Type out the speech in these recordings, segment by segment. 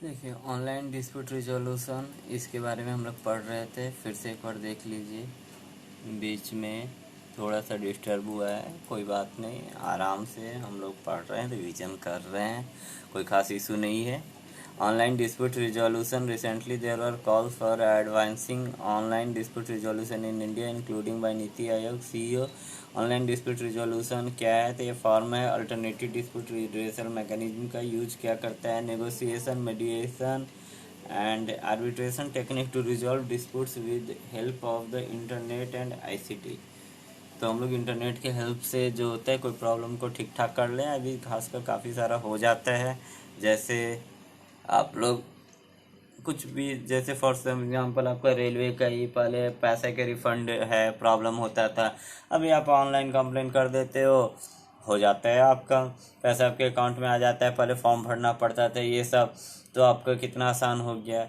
देखिए, online dispute resolution इसके बारे में हम लोग पढ़ रहे थे। फिर से एक बार देख लीजिए। बीच में थोड़ा सा डिस्टर्ब हुआ है, कोई बात नहीं, आराम से हम लोग पढ़ रहे हैं, रिवीजन कर रहे हैं, कोई खास इशू नहीं है। Online dispute resolution recently there are calls for advancing online dispute resolution in India including by NITI Aayog CEO. Online dispute resolution क्या है? तो ये फॉर्म है अल्टरनेटिव डिस्प्यूट रिड्रेसल मैकेनिज्म का यूज क्या करता है? Negotiation, mediation and arbitration technique to resolve disputes with help of the internet and ICT. तो हम लोग इंटरनेट के हेल्प से जो होता है कोई प्रॉब्लम को ठीक ठाक कर लें। अभी खासकर काफ़ी सारा हो जाता है। जैसे आप लोग कुछ भी, जैसे फॉर एग्जांपल आपका रेलवे का ही पहले पैसे के रिफंड है प्रॉब्लम होता था, अभी आप ऑनलाइन कंप्लेन कर देते हो जाता है, आपका पैसा आपके अकाउंट में आ जाता है। पहले फॉर्म भरना पड़ता था, ये सब तो आपका कितना आसान हो गया।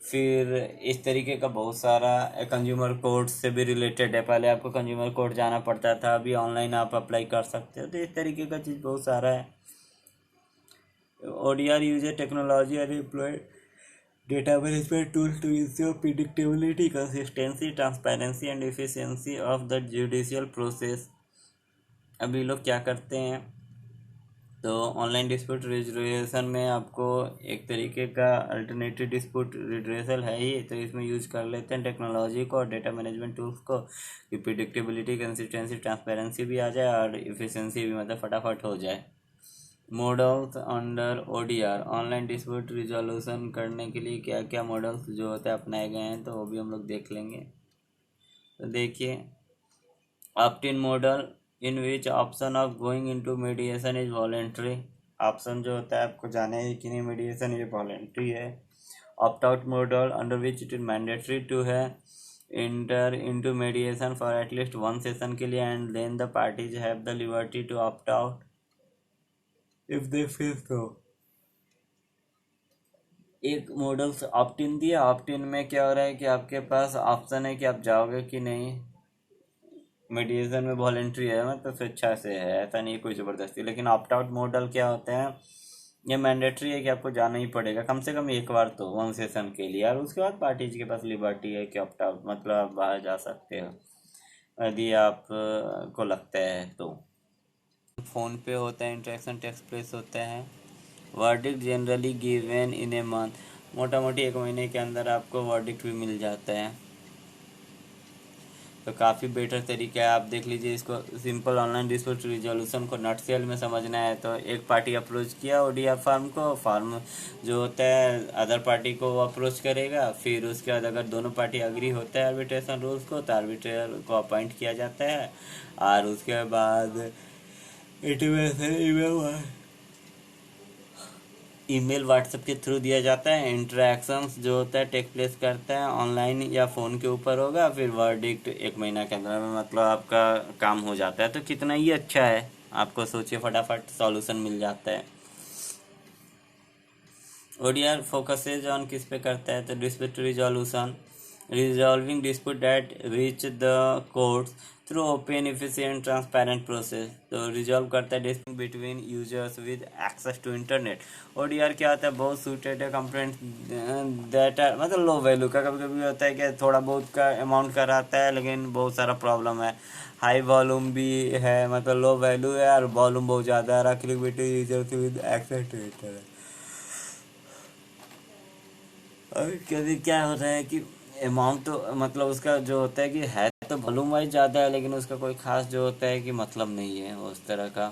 फिर इस तरीके का बहुत सारा कंज्यूमर कोर्ट से भी रिलेटेड है। पहले आपको कंज्यूमर कोर्ट जाना पड़ता था, अभी ऑनलाइन आप अप्लाई कर सकते हो। तो इस तरीके का चीज़ बहुत सारा है। ODR यूजर टेक्नोलॉजी और employ data management tool to ensure predictability, consistency, transparency and efficiency of the judicial process। अभी लोग क्या करते हैं, तो ऑनलाइन डिस्प्यूट रिजोल्यूशन में आपको एक तरीके का अल्टरनेटिव डिस्प्यूट रिड्रेसल है ही, तो इसमें यूज कर लेते हैं टेक्नोलॉजी को और डेटा मैनेजमेंट टूल्स को कि प्रिडिक्टेबिलिटी, कंसिस्टेंसी, ट्रांसपेरेंसी भी आ जाए और इफिशिएंसी भी मतलब फटाफट हो जाए। Models under ODR, online dispute resolution करने के लिए क्या क्या मॉडल्स जो होते हैं अपनाए गए हैं, तो वो भी हम लोग देख लेंगे। तो देखिए, opt in model in which option of going into mediation is voluntary. Option जो होता है आपको जाने है कि नहीं मीडिएशन, ये वॉलेंट्री है। Opt out model under which it is mandatory to है enter into mediation for at least one session के लिए and then the parties have the liberty to opt out if they feel so. एक models opt इन दिया, opt इन में क्या हो रहा है कि आपके पास ऑप्शन है कि आप जाओगे कि नहीं। मीडिएशन में वॉलेंट्री है, मतलब स्वेच्छा से है, ऐसा नहीं कोई ज़बरदस्ती। लेकिन ऑप्ट आउट मॉडल क्या होते हैं, ये मैंडेटरी है कि आपको जाना ही पड़ेगा कम से कम एक बार तो वन सेशन के लिए, और उसके बाद पार्टीज के पास लिबर्टी है कि ऑप्ट आउट मतलब आप बाहर जा सकते हो यदि आप को लगता है तो। फ़ोन पे होता है, इंटरेक्शन टेक्स प्लेस होता है। Verdict generally given in a month, मोटा मोटी एक महीने के अंदर आपको वर्डिक्ट भी मिल जाता है। तो काफ़ी बेटर तरीका है। आप देख लीजिए इसको, सिंपल ऑनलाइन डिस्प्यूट रिजोल्यूशन को नटसेल में समझना है तो एक पार्टी अप्रोच किया ODR फॉर्म को, फॉर्म जो होता है अदर पार्टी को वो अप्रोच करेगा। फिर उसके बाद अगर दोनों पार्टी अग्री होता है आर्बिट्रेशन रूल्स को, तो आर्बिट्रेटर को अपॉइंट किया जाता है और उसके बाद इंटीमेशन ईमेल व्हाट्सएप के थ्रू दिया जाता है। इंटरेक्शंस जो होता है टेक प्लेस करता है ऑनलाइन या फ़ोन के ऊपर होगा। फिर वर्डिक्ट एक महीना के अंदर में मतलब आपका काम हो जाता है। तो कितना ही अच्छा है, आपको सोचिए फटाफट सॉल्यूशन मिल जाता है। ODR फोकसेज ऑन किस पे करता है, तो dispute resolution, resolving dispute that reach the courts through open efficient transparent process. तो रिजॉल्व करता है dispute between users with access to internet. ODR क्या होता है, बहुत सूटेड है कंप्लेंट दैट आर मतलब लो वैल्यू का। कभी कभी होता है कि थोड़ा बहुत का अमाउंट का रहता है लेकिन बहुत सारा प्रॉब्लम है। हाई वॉल्यूम भी है, मतलब लो वैल्यू है और वॉल्यूम बहुत ज़्यादा है। Click users with access to internet. और कभी क्या होता है कि अमाउंट तो मतलब उसका जो होता है कि है तो वॉल्यूम वाइज ज़्यादा है, लेकिन उसका कोई खास जो होता है कि मतलब नहीं है उस तरह का।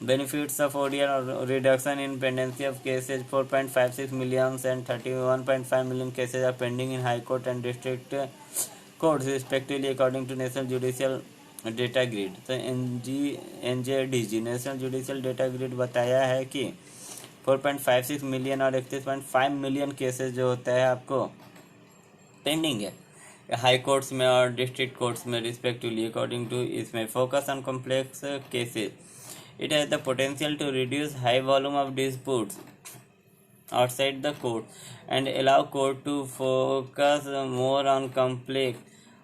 Benefits of ODR, reduction in pendency of cases 4.56 million and 31.5 million cases are pending in high court and district courts respectively according to national judicial data grid. तो NJDG national judicial data grid बताया है कि 4.56 million और 31.5 million cases जो होता है आपको pending है हाई कोर्ट्स में और डिस्ट्रिक्ट कोर्ट्स में रिस्पेक्टिवली अकॉर्डिंग टू। इसमें focus on complex cases, it has the potential to reduce high volume of disputes outside the court and allow court to focus more on complex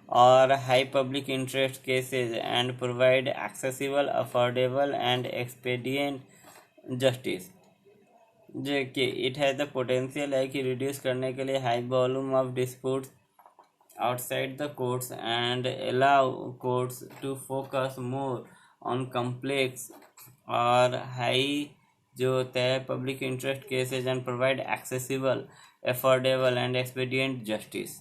or high public interest cases and provide accessible, affordable and expedient justice। जो कि it has the potential है कि reduce करने के लिए high volume of disputes outside the courts and allow courts to focus more on complex और high जो होता है public interest cases and provide accessible affordable and expedient justice.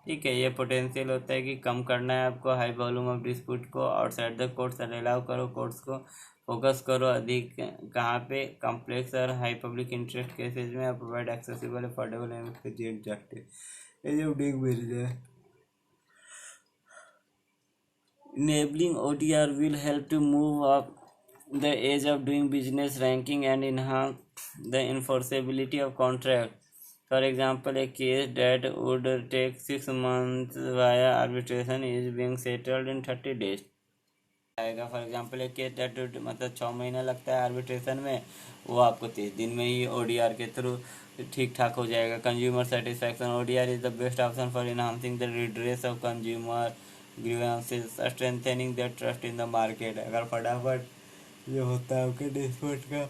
ठीक है, ये पोटेंशियल होता है कि कम करना है आपको हाई वॉल्यूम ऑफ डिस्प्यूट को outside the courts and allow करो कोर्ट्स को फोकस करो अधिक कहाँ पे कॉम्प्लेक्स और हाई पब्लिक इंटरेस्ट केसेज में, provide accessible affordable and expedient justice. ये जो डिग मिल जाए enabling ODR will help to move up the age of doing business ranking and enhance the enforceability of contract. For example, a case that would take 6 months via arbitration is being settled in 30 days. आएगा for example एक case date मतलब 6 महीना लगता है arbitration में, वो आपको 30 दिन में ही ODR के थ्रू ठीक ठाक हो जाएगा। Consumer satisfaction ODR is the best option for enhancing the redress of consumer grievances strengthening the trust in the market. अगर फटाफट जो होता है आपके डिस्प्यूट का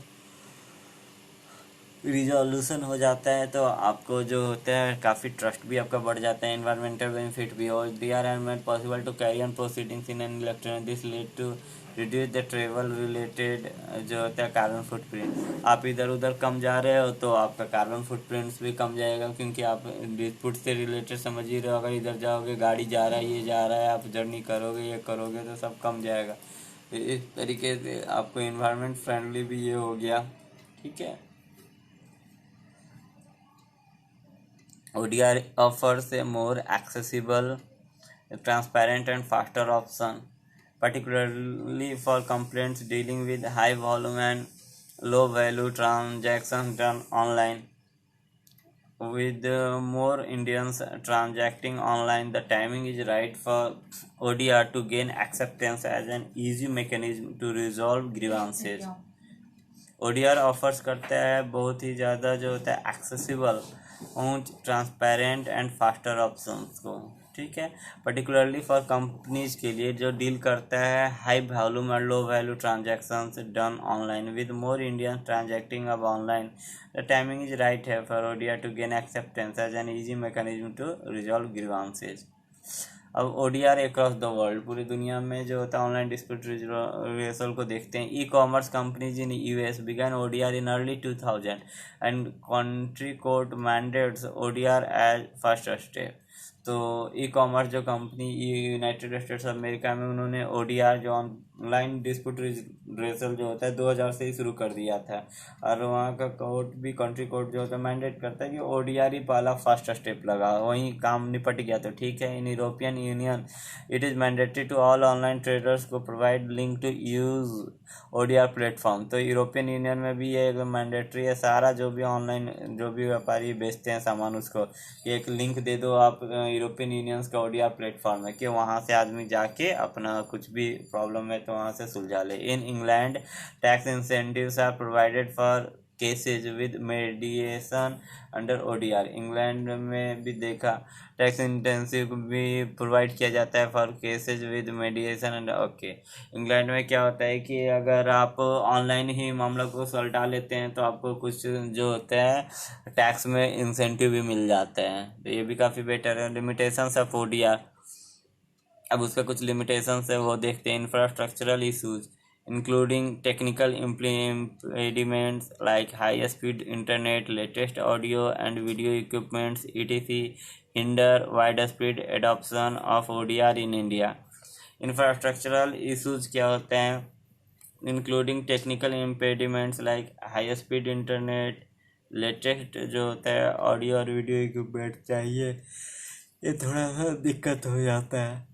रिजोल्यूशन हो जाता है तो आपको जो होता है काफ़ी ट्रस्ट भी आपका बढ़ जाता है, एनवायरमेंटल बेनिफिट भी हो। They are and made possible to carry on proceedings in an electronic this lead to reduce the travel related जो होता है कार्बन फुटप्रिंट। आप इधर उधर कम जा रहे हो तो आपका कार्बन फुटप्रिंट्स भी कम जाएगा, क्योंकि आप डिस्प्यूट से रिलेटेड समझ ही रहे हो। अगर इधर जाओगे गाड़ी जा रहा है ये जा रहा है, आप जर्नी करोगे ये करोगे तो सब कम जाएगा। इस तरीके से आपको इन्वायरमेंट फ्रेंडली भी ये हो गया। ठीक है, ODR offers a more accessible, transparent and faster option, particularly for complaints dealing with high volume and low value transactions done online. With more Indians transacting online, the timing is right for ODR to gain acceptance as an easy mechanism to resolve grievances. ODR offers करता है बहुत ही ज़्यादा जो होता है accessible, transparent and faster options को। ठीक है, पर्टिकुलरली फॉर कंपनीज के लिए जो डील करता है हाई वॉल्यूम और low value transactions done online. With more Indian transacting अब online, the timing is right है for ODR to gain acceptance as an easy mechanism to resolve grievances. अब ODR across the world, पूरी दुनिया में जो होता है ऑनलाइन डिस्प्यूट रिजोल्यूशन को देखते हैं। E-commerce companies in US began ODR in early 2000 and country court mandates ODR as first step। तो ई-कॉमर्स जो कंपनी यूनाइटेड स्टेट्स अमेरिका में उन्होंने ODR जो ऑनलाइन डिस्प्यूट रिजोल्यूशन जो होता है 2000 से ही शुरू कर दिया था, और वहाँ का कोर्ट भी कंट्री कोर्ट जो होता है मैंडेट करता है कि ODR ही पहला फर्स्ट स्टेप लगा, वहीं काम निपट गया। तो ठीक है, in European Union it is mandatory to all online traders को provide link to use ODR platform. तो यूरोपियन यूनियन में भी ये मैंडेटरी है, सारा जो भी ऑनलाइन जो भी व्यापारी बेचते हैं सामान उसको एक लिंक दे दो आप यूरोपियन यूनियंस का ODR प्लेटफॉर्म है कि वहाँ से आदमी जाके अपना कुछ भी प्रॉब्लम है तो वहाँ से सुलझा ले। In England tax incentives are provided for cases with mediation under ODR। England में भी देखा टैक्स इंटेंसिव भी प्रोवाइड किया जाता है for cases with mediation under. Okay, England में क्या होता है कि अगर आप ऑनलाइन ही मामला को सुलझा लेते हैं तो आपको कुछ जो होता है टैक्स में इंसेंटिव भी मिल जाता है, तो ये भी काफ़ी बेटर है। लिमिटेशंस ऑफ ODR, अब उसका कुछ लिमिटेशंस है वो देखते हैं। Infrastructural issues including technical impediments like high speed internet, latest audio and video equipments etc hinder widespread adoption of ODR in India। Infrastructural issues क्या होते हैं? Including technical impediments like high speed internet, latest जो होता है audio और video equipment चाहिए, ये थोड़ा सा दिक्कत हो जाता है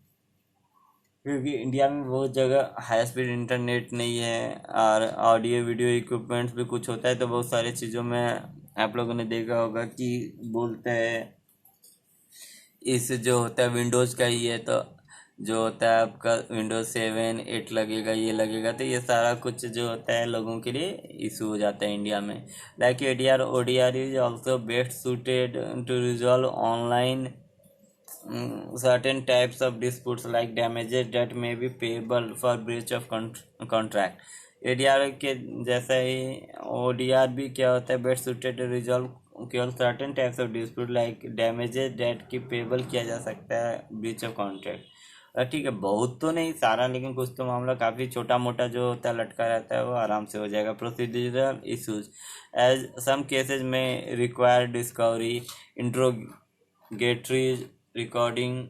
क्योंकि इंडिया में बहुत जगह हाई स्पीड इंटरनेट नहीं है और ऑडियो वीडियो इक्विपमेंट्स भी कुछ होता है। तो बहुत सारी चीज़ों में आप लोगों ने देखा होगा कि बोलते हैं इस जो होता है विंडोज़ का ही है, तो जो होता है आपका विंडोज 7 8 लगेगा ये लगेगा, तो ये सारा कुछ जो होता है लोगों के लिए इशू हो जाता है इंडिया में। Like ADR ODR is also best suited to resolve online certain types of disputes like damages that may be payable for breach of contract। ADR के जैसा ही ओडीआर भी क्या होता है, बेस्ट सुटेड टू रिजॉल्व केवल certain types of dispute like damages debt की payable किया जा सकता है ब्रीच ऑफ कॉन्ट्रैक्ट। ठीक है, बहुत तो नहीं सारा, लेकिन कुछ तो मामला काफ़ी छोटा मोटा जो होता है लटका रहता है वो आराम से हो जाएगा। Procedural issues as some cases में require discovery interrogatory recording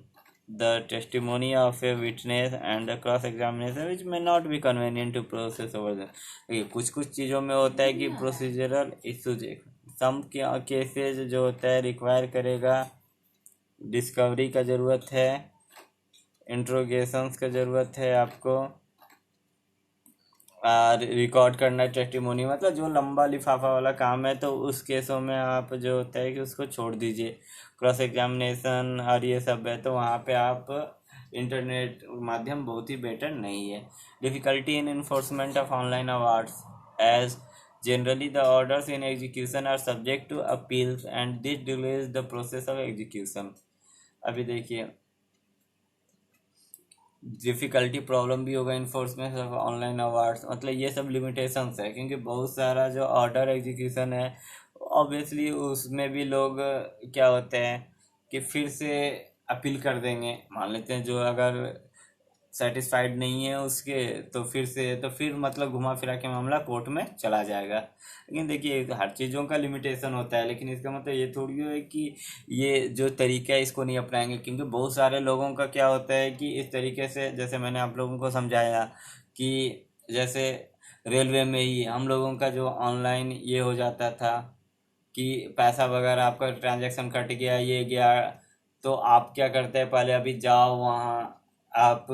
the testimony of a witness and the cross examination which may not be convenient to process over the। देखिए कुछ कुछ चीज़ों में होता है कि प्रोसीजरल इश्यूज, सम केसेज जो होता है रिक्वायर करेगा डिस्कवरी का ज़रूरत है, इंट्रोगेशंस का ज़रूरत है आपको, रिकॉर्ड करना टेस्टिमोनी, मतलब जो लंबा लिफाफा वाला काम है तो उस केसों में आप जो होता है कि उसको छोड़ दीजिए। क्रॉस एग्जामिनेशन और ये सब है तो वहाँ पे आप इंटरनेट माध्यम बहुत ही बेटर नहीं है। Difficulty in enforcement of online awards as generally the orders in execution are subject to appeals and this delays the process of execution। अभी देखिए डिफ़िकल्टी प्रॉब्लम भी होगा इन्फोर्समेंट ऑफ ऑनलाइन अवार्ड्स, मतलब ये सब लिमिटेशंस है क्योंकि बहुत सारा जो ऑर्डर एग्जीक्यूशन है ऑब्वियसली उसमें भी लोग क्या होते हैं कि फिर से अपील कर देंगे। मान लेते हैं जो अगर सेटिस्फाइड नहीं है उसके तो फिर से तो फिर मतलब घुमा फिरा के मामला कोर्ट में चला जाएगा। लेकिन देखिए हर चीज़ों का लिमिटेशन होता है, लेकिन इसका मतलब ये थोड़ी है कि ये जो तरीका है इसको नहीं अपनाएंगे, क्योंकि बहुत सारे लोगों का क्या होता है कि इस तरीके से जैसे मैंने आप लोगों को समझाया कि जैसे रेलवे में ही हम लोगों का जो ऑनलाइन ये हो जाता था कि पैसा वगैरह आपका ट्रांजैक्शन कट गया ये गया, तो आप क्या करते हैं पहले अभी जाओ वहाँ आप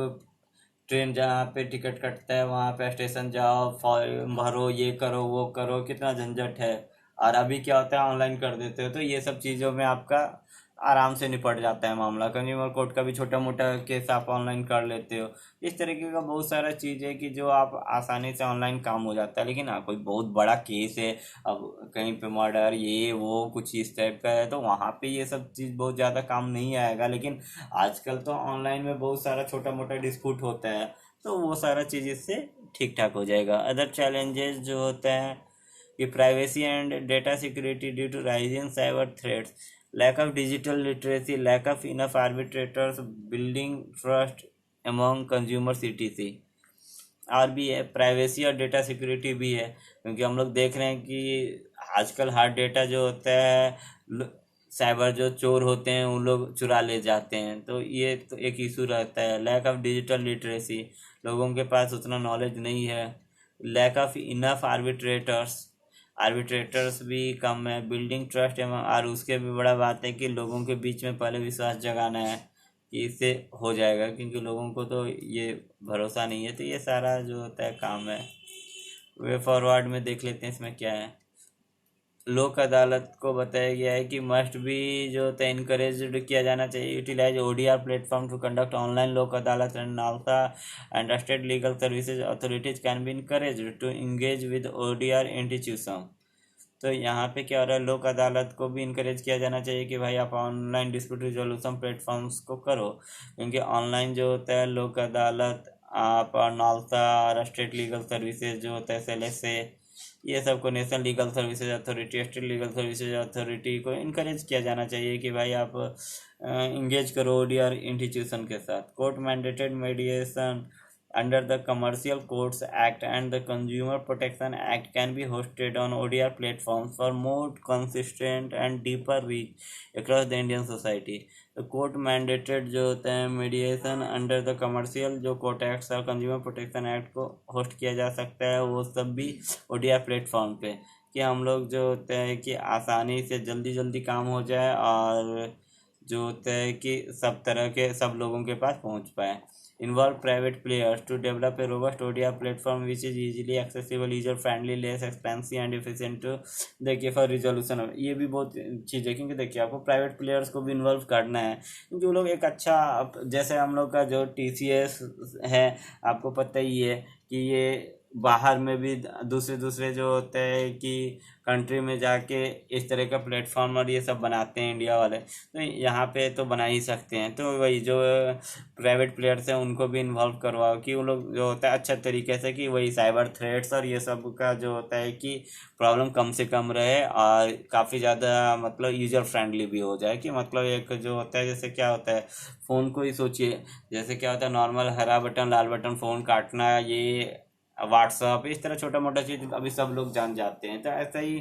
ट्रेन जहाँ पे टिकट कटता है वहाँ पे स्टेशन जाओ फॉर्म भरो ये करो वो करो, कितना झंझट है। और अभी क्या होता है ऑनलाइन कर देते हो तो ये सब चीज़ों में आपका आराम से निपट जाता है मामला। कंज्यूमर कोर्ट का भी छोटा मोटा केस आप ऑनलाइन कर लेते हो। इस तरीके का बहुत सारा चीज़ है कि जो आप आसानी से ऑनलाइन काम हो जाता है। लेकिन हाँ कोई बहुत बड़ा केस है, अब कहीं पे मर्डर ये वो कुछ इस टाइप का है तो वहाँ पे ये सब चीज़ बहुत ज़्यादा काम नहीं आएगा। लेकिन आजकल तो ऑनलाइन में बहुत सारा छोटा मोटा डिस्प्यूट होता है तो वो सारा चीज़ इससे ठीक ठाक हो जाएगा। अदर चैलेंजेस जो होते हैं कि privacy and data security due to rising cyber threats, lack of digital literacy, lack of enough arbitrators, building trust among consumers etc। और भी है प्राइवेसी और डेटा सिक्योरिटी भी है, क्योंकि हम लोग देख रहे हैं कि आजकल हार्ड डेटा जो होता है साइबर जो चोर होते हैं उन लोग चुरा ले जाते हैं, तो ये तो एक इशू रहता है। लैक ऑफ डिजिटल लिटरेसी, लोगों के पास उतना नॉलेज नहीं है। लैक ऑफ इनफ आर्बिट्रेटर्स भी कम है। बिल्डिंग ट्रस्ट एवं और उसके भी बड़ा बात है कि लोगों के बीच में पहले विश्वास जगाना है कि इससे हो जाएगा, क्योंकि लोगों को तो ये भरोसा नहीं है। तो ये सारा जो होता है काम है। वे फॉरवर्ड में देख लेते हैं इसमें क्या है। लोक अदालत को बताया गया है कि मस्ट भी जो होता है इनकरेज किया जाना चाहिए utilize ODR platform to conduct online Lok Adalat and NALSA and state legal services authorities can be encourage to engage with ODR institution. तो यहाँ पे क्या हो रहा है, लोक अदालत को भी इनकरेज किया जाना चाहिए कि भाई आप ऑनलाइन डिस्प्यूट रिजोल्यूशन प्लेटफॉर्म्स को करो, क्योंकि ऑनलाइन जो होता है लोक अदालत आप और नालसा और स्टेट लीगल सर्विसेज जो होता है SLSA ये सबको national legal services authority state legal services authority को इनकरेज किया जाना चाहिए कि भाई आप इंगेज करो ओडीआर इंस्टीट्यूशन के साथ। Court mandated मेडिएशन under the Commercial Courts Act and the Consumer Protection Act can be hosted on ODR platforms for more consistent and deeper reach across the Indian society। तो court mandated जो होते हैं mediation under the commercial जो court act और consumer protection act को host किया जा सकता है, वो सब भी ODR प्लेटफॉर्म पे, कि हम लोग जो होते हैं कि आसानी से जल्दी जल्दी काम हो जाए और जो होता है कि सब तरह के सब लोगों के पास पहुंच पाए। Involve private players to develop a robust ODR platform which is easily accessible, user friendly, less expensive and efficient to देखिए फॉर रिजोल्यूशन। ये भी बहुत चीज़ है, क्योंकि देखिए आपको प्राइवेट प्लेयर्स को भी इन्वॉल्व करना है, क्योंकि वो लोग एक अच्छा जैसे हम लोग का जो TCS है आपको पता ही है कि ये बाहर में भी दूसरे दूसरे जो होते हैं कि कंट्री में जाके इस तरह का प्लेटफॉर्म और ये सब बनाते हैं इंडिया वाले, तो यहाँ पे तो बना ही सकते हैं। तो वही जो प्राइवेट प्लेयर्स हैं उनको भी इन्वॉल्व करवाओ कि वो लोग जो होता है अच्छा तरीके से, कि वही साइबर थ्रेट्स और ये सब का जो होता है कि प्रॉब्लम कम से कम रहे, और काफ़ी ज़्यादा मतलब यूजर फ्रेंडली भी हो जाए। कि मतलब एक जो होता है, जैसे क्या होता है, फ़ोन को ही सोचिए, जैसे क्या होता है नॉर्मल हरा बटन लाल बटन फ़ोन काटना, ये व्हाट्सअप इस तरह छोटा मोटा चीज़ अभी सब लोग जान जाते हैं। तो ऐसा ही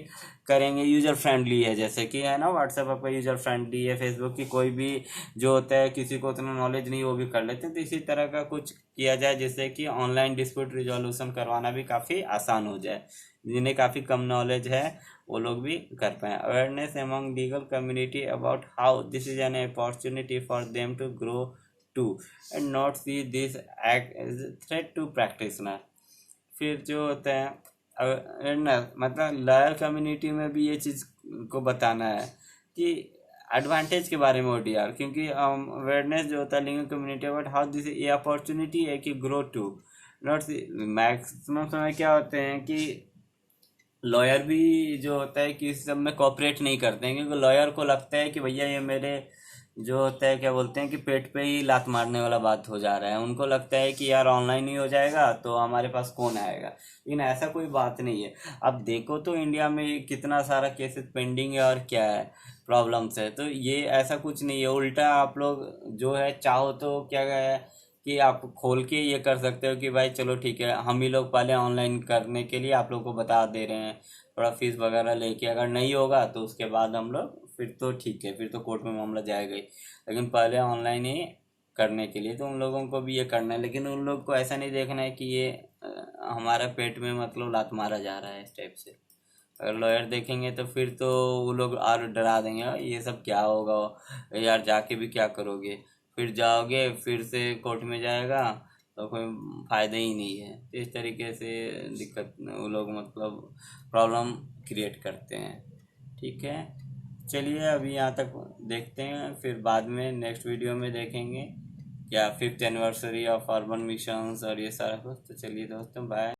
करेंगे, यूजर फ्रेंडली है जैसे कि है ना, व्हाट्सअप आपका यूजर फ्रेंडली है, फेसबुक की कोई भी जो होता है किसी को उतना नॉलेज नहीं वो भी कर लेते हैं। तो इसी तरह का कुछ किया जाए जिससे कि ऑनलाइन डिस्प्यूट रिजोल्यूशन करवाना भी काफ़ी आसान हो जाए, जिन्हें काफ़ी कम नॉलेज है वो लोग भी कर पाए। Awareness among legal community about how this is an opportunity for them to grow to and not see this act as threat to practitioner. फिर जो होता है अवेयरनेस, मतलब लॉयर कम्युनिटी में भी ये चीज़ को बताना है कि एडवांटेज के बारे में ओडीआर, क्योंकि अवेयरनेस जो होता है legal community about how this, ये अपॉर्चुनिटी है कि ग्रो टू नॉट, मैक्सिमम समय क्या होते हैं कि लॉयर भी जो होता है कि इस सब में कॉपरेट नहीं करते हैं, क्योंकि लॉयर को लगता है कि भैया ये मेरे जो होता है क्या बोलते हैं कि पेट पे ही लात मारने वाला बात हो जा रहा है। उनको लगता है कि यार ऑनलाइन ही हो जाएगा तो हमारे पास कौन आएगा, लेकिन ऐसा कोई बात नहीं है। अब देखो तो इंडिया में कितना सारा केसेस पेंडिंग है और क्या है प्रॉब्लम्स है। तो ये ऐसा कुछ नहीं है, उल्टा आप लोग जो है चाहो तो क्या है कि आप खोल के ये कर सकते हो कि भाई चलो ठीक है, हम ही लोग पहले ऑनलाइन करने के लिए आप लोग को बता दे रहे हैं, थोड़ा फीस वगैरह लेके, अगर नहीं होगा तो उसके बाद हम लोग फिर तो ठीक है, फिर तो कोर्ट में मामला जाएगा ही, लेकिन पहले ऑनलाइन ही करने के लिए तो उन लोगों को भी ये करना है। लेकिन उन लोग को ऐसा नहीं देखना है कि ये हमारा पेट में मतलब लात मारा जा रहा है इस टाइप से। अगर लॉयर देखेंगे तो फिर तो वो लोग और डरा देंगे, "हाँ, ये सब क्या होगा यार, जाके भी क्या करोगे, फिर जाओगे फिर से कोर्ट में जाएगा तो कोई फायदा ही नहीं है।" तो इस तरीके से दिक्कत वो लोग मतलब प्रॉब्लम क्रिएट करते हैं। ठीक है, चलिए अभी यहाँ तक देखते हैं, फिर बाद में नेक्स्ट वीडियो में देखेंगे क्या 5th anniversary of urban missions और ये सारा कुछ। तो चलिए दोस्तों, बाय।